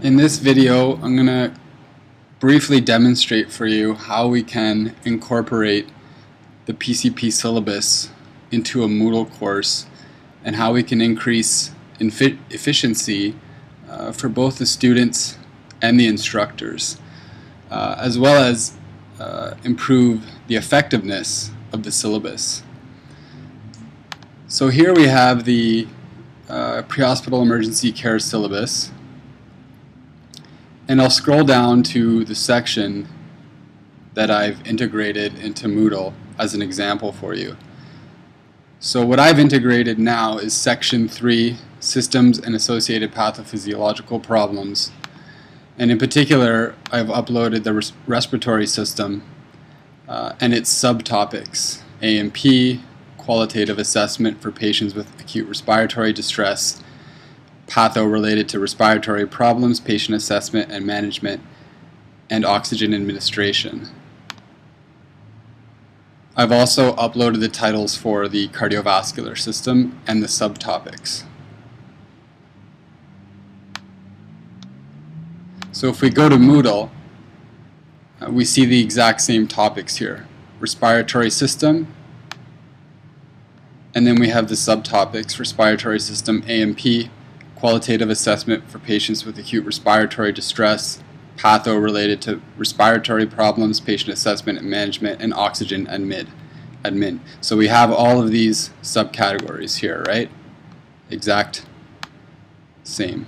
In this video, I'm going to briefly demonstrate for you how we can incorporate the PCP syllabus into a Moodle course and how we can increase efficiency for both the students and the instructors, as well as improve the effectiveness of the syllabus. So here we have the pre-hospital emergency care syllabus. And I'll scroll down to the section that I've integrated into Moodle as an example for you. So what I've integrated now is Section 3, Systems and Associated Pathophysiological Problems. And in particular, I've uploaded the respiratory system and its subtopics, A&P, qualitative assessment for patients with acute respiratory distress, patho related to respiratory problems, patient assessment and management, and oxygen administration. I've also uploaded the titles for the cardiovascular system and the subtopics. So if we go to Moodle, we see the exact same topics here. Respiratory system, and then we have the subtopics, respiratory system A&P, qualitative assessment for patients with acute respiratory distress, patho related to respiratory problems, patient assessment and management, and oxygen admin. So we have all of these subcategories here, right? Exact same.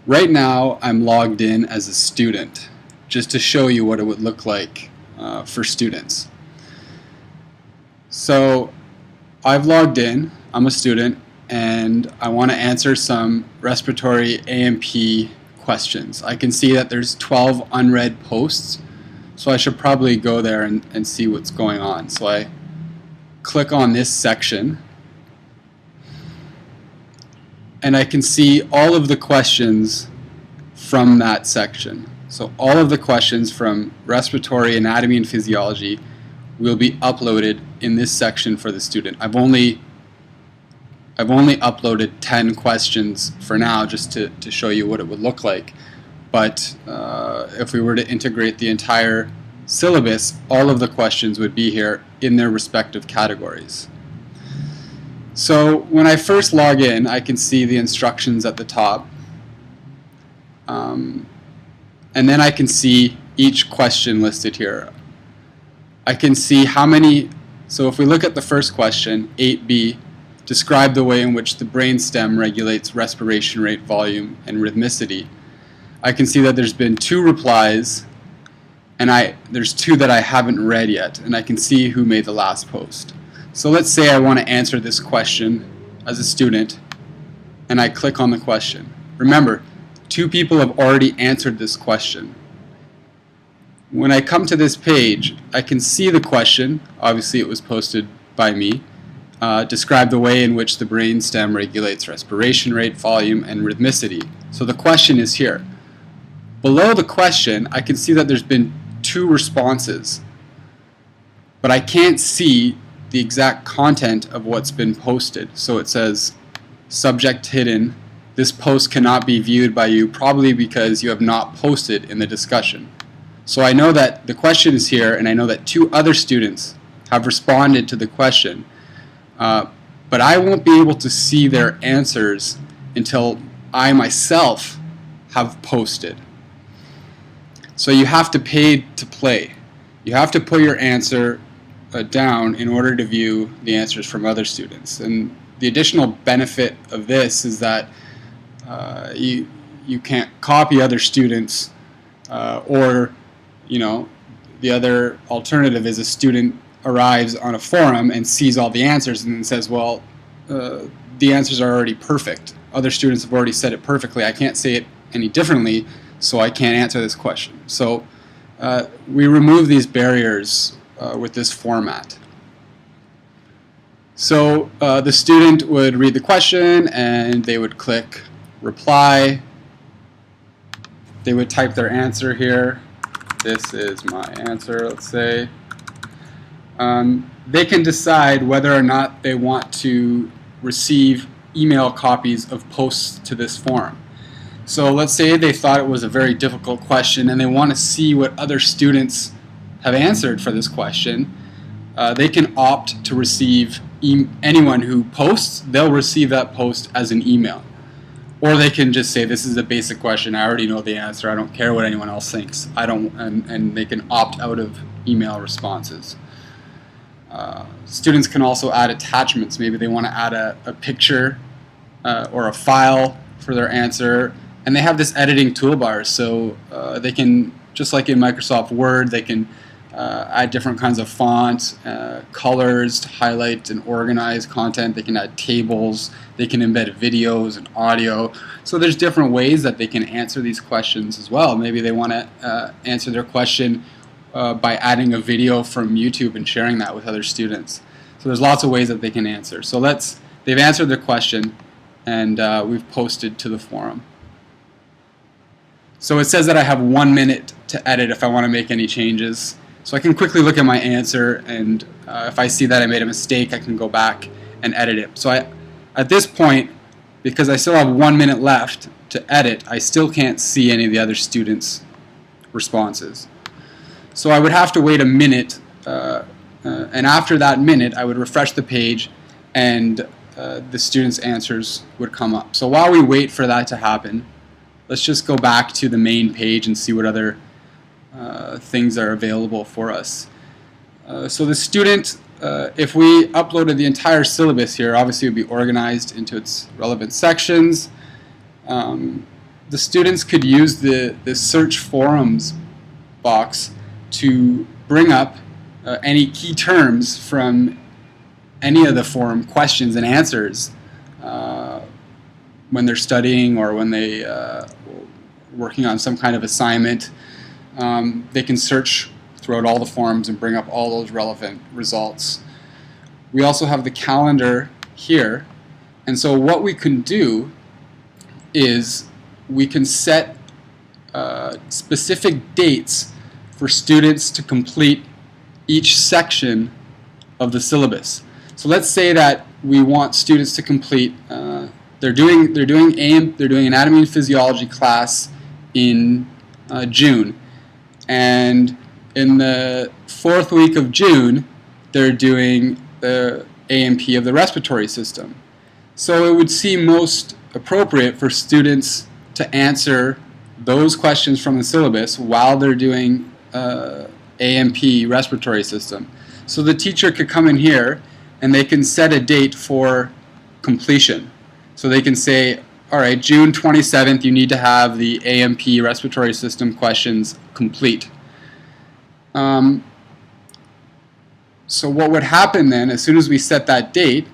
Right now I'm logged in as a student, just to show you what it would look like for students. So I've logged in, I'm a student, and I want to answer some respiratory A&P questions. I can see that there's 12 unread posts, so I should probably go there and see what's going on. So I click on this section, and I can see all of the questions from that section. So all of the questions from respiratory anatomy and physiology will be uploaded in this section for the student. I've only uploaded 10 questions for now, just to show you what it would look like. But if we were to integrate the entire syllabus, all of the questions would be here in their respective categories. So when I first log in, I can see the instructions at the top. And then I can see each question listed here. I can see how many, so if we look at the first question, 8b, describe the way in which the brainstem regulates respiration rate, volume, and rhythmicity. I can see that there's been 2 replies, and there's 2 that I haven't read yet, and I can see who made the last post. So let's say I want to answer this question as a student, and I click on the question. Remember, 2 people have already answered this question. When I come to this page, I can see the question. Obviously it was posted by me. Describe the way in which the brainstem regulates respiration rate, volume, and rhythmicity. So the question is here. Below the question, I can see that there's been 2 responses, but I can't see the exact content of what's been posted. So it says, subject hidden. This post cannot be viewed by you, probably because you have not posted in the discussion. So I know that the question is here, and I know that 2 other students have responded to the question, but I won't be able to see their answers until I myself have posted. So you have to pay to play. You have to put your answer down in order to view the answers from other students. And the additional benefit of this is that you can't copy other students, or the other alternative is a student arrives on a forum and sees all the answers and then says, well, the answers are already perfect. Other students have already said it perfectly. I can't say it any differently, so I can't answer this question. So we remove these barriers with this format. So the student would read the question and they would click reply. They would type their answer here. This is my answer, let's say. They can decide whether or not they want to receive email copies of posts to this forum. So let's say they thought it was a very difficult question and they want to see what other students have answered for this question. They can opt to receive anyone who posts, they'll receive that post as an email. Or they can just say, this is a basic question, I already know the answer, I don't care what anyone else thinks. And they can opt out of email responses. Students can also add attachments. Maybe they want to add a picture or a file for their answer. And they have this editing toolbar, so they can, just like in Microsoft Word, they can add different kinds of fonts, colors to highlight and organize content. They can add tables. They can embed videos and audio. So there's different ways that they can answer these questions as well. Maybe they want to answer their question by adding a video from YouTube and sharing that with other students. So there's lots of ways that they can answer. So they've answered their question, and we've posted to the forum. So it says that I have 1 minute to edit if I want to make any changes. So I can quickly look at my answer, and if I see that I made a mistake, I can go back and edit it. So at this point, because I still have 1 minute left to edit, I still can't see any of the other students' responses. So I would have to wait a minute, and after that minute, I would refresh the page, and the students' answers would come up. So while we wait for that to happen, let's just go back to the main page and see what other things are available for us. So the student, if we uploaded the entire syllabus here, obviously it would be organized into its relevant sections. The students could use the search forums box to bring up any key terms from any of the forum questions and answers when they're studying or when they working on some kind of assignment. They can search throughout all the forums and bring up all those relevant results. We also have the calendar here, and so what we can do is we can set specific dates for students to complete each section of the syllabus. So let's say that we want students to complete, they're doing anatomy and physiology class in June. And in the 4th week of June, they're doing the A&P of the respiratory system. So it would seem most appropriate for students to answer those questions from the syllabus while they're doing A&P respiratory system. So the teacher could come in here and they can set a date for completion. So they can say, all right, June 27th, you need to have the A&P respiratory system questions complete. So what would happen then, as soon as we set that date,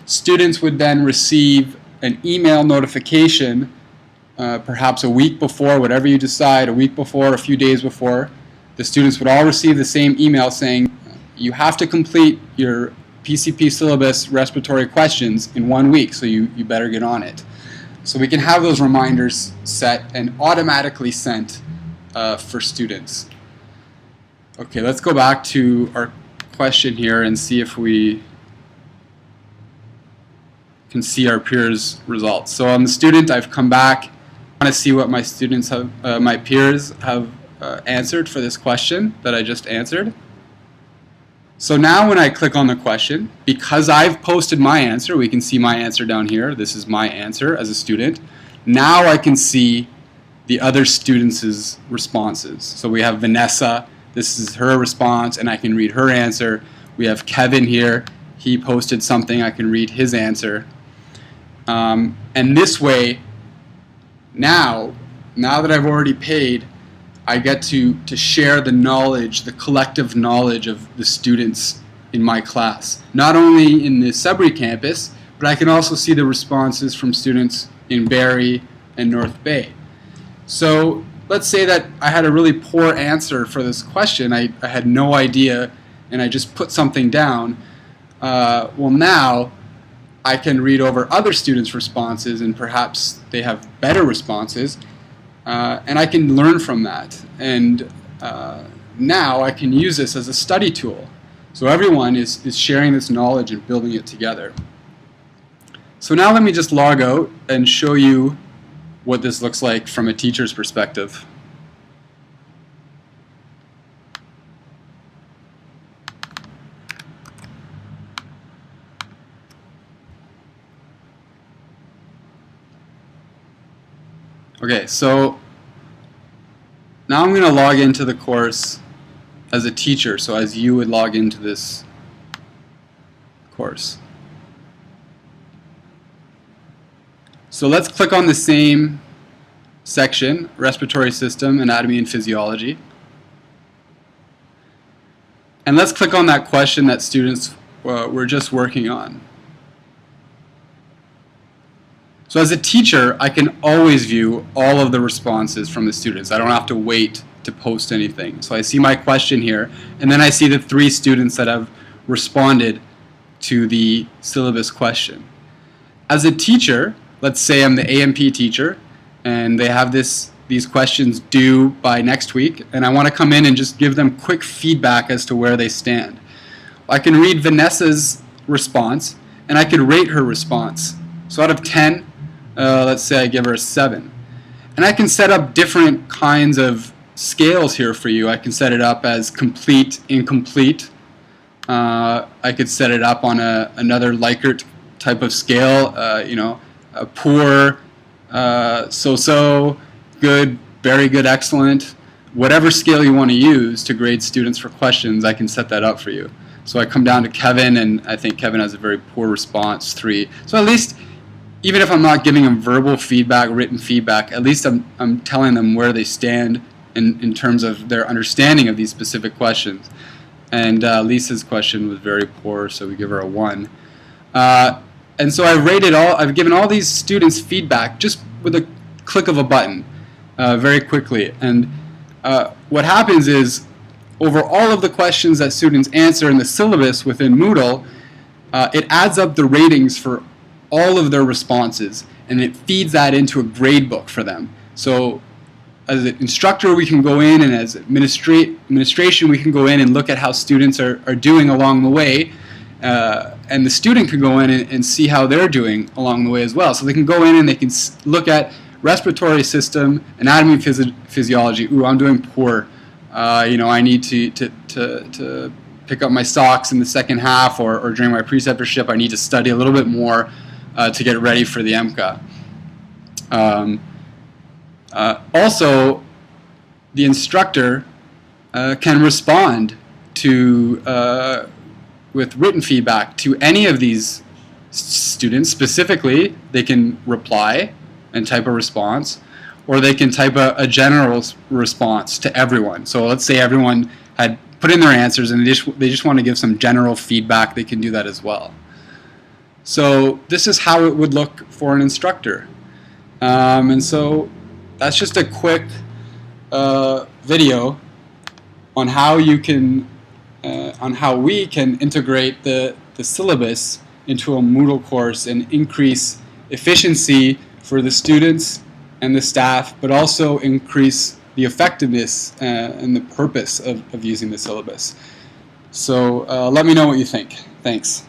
students would then receive an email notification, perhaps a week before, whatever you decide, a week before, a few days before. The students would all receive the same email saying, you have to complete your PCP syllabus respiratory questions in 1 week, so you better get on it. So we can have those reminders set and automatically sent for students. Okay, let's go back to our question here and see if we can see our peers' results. So on the student, I've come back. I want to see what my students have, my peers have answered for this question that I just answered. So now when I click on the question, because I've posted my answer, we can see my answer down here. This is my answer as a student. Now I can see the other students' responses. So we have Vanessa, this is her response, and I can read her answer. We have Kevin here, he posted something, I can read his answer. And this way, now that I've already paid, I get to share the knowledge, the collective knowledge of the students in my class. Not only in the Sudbury campus, but I can also see the responses from students in Barrie and North Bay. So let's say that I had a really poor answer for this question. I had no idea, and I just put something down. Well, now I can read over other students' responses, and perhaps they have better responses. And I can learn from that, and now I can use this as a study tool. So everyone is sharing this knowledge and building it together. So now let me just log out and show you what this looks like from a teacher's perspective. Okay, so now I'm going to log into the course as a teacher, so as you would log into this course. So let's click on the same section, respiratory system, anatomy and physiology. And let's click on that question that students were just working on. So as a teacher, I can always view all of the responses from the students. I don't have to wait to post anything. So I see my question here, and then I see the 3 students that have responded to the syllabus question. As a teacher, let's say I'm the AMP teacher, and they have these questions due by next week, and I want to come in and just give them quick feedback as to where they stand. I can read Vanessa's response, and I can rate her response. So out of 10, let's say I give her a 7. And I can set up different kinds of scales here for you. I can set it up as complete, incomplete. I could set it up on another Likert type of scale, you know, a poor, so-so, good, very good, excellent. Whatever scale you want to use to grade students for questions, I can set that up for you. So I come down to Kevin, and I think Kevin has a very poor response, 3. So at least, even if I'm not giving them verbal feedback, written feedback, at least I'm telling them where they stand in terms of their understanding of these specific questions. And Lisa's question was very poor, so we give her a 1. And so I've given all these students feedback just with a click of a button very quickly. And what happens is, over all of the questions that students answer in the syllabus within Moodle, it adds up the ratings for all of their responses, and it feeds that into a grade book for them. So as an instructor, we can go in, and as administration, we can go in and look at how students are doing along the way, and the student can go in and see how they're doing along the way as well. So they can go in and they can look at respiratory system, anatomy, physiology. Ooh, I'm doing poor. You know, I need to pick up my stocks in the second half, or during my preceptorship, I need to study a little bit more to get ready for the MCA. Also, the instructor can respond to with written feedback to any of these students. Specifically, they can reply and type a response, or they can type a general response to everyone. So let's say everyone had put in their answers and they just want to give some general feedback. They can do that as well. So this is how it would look for an instructor. And so that's just a quick video on how you can, on how we can integrate the syllabus into a Moodle course and increase efficiency for the students and the staff, but also increase the effectiveness and the purpose of using the syllabus. So let me know what you think. Thanks.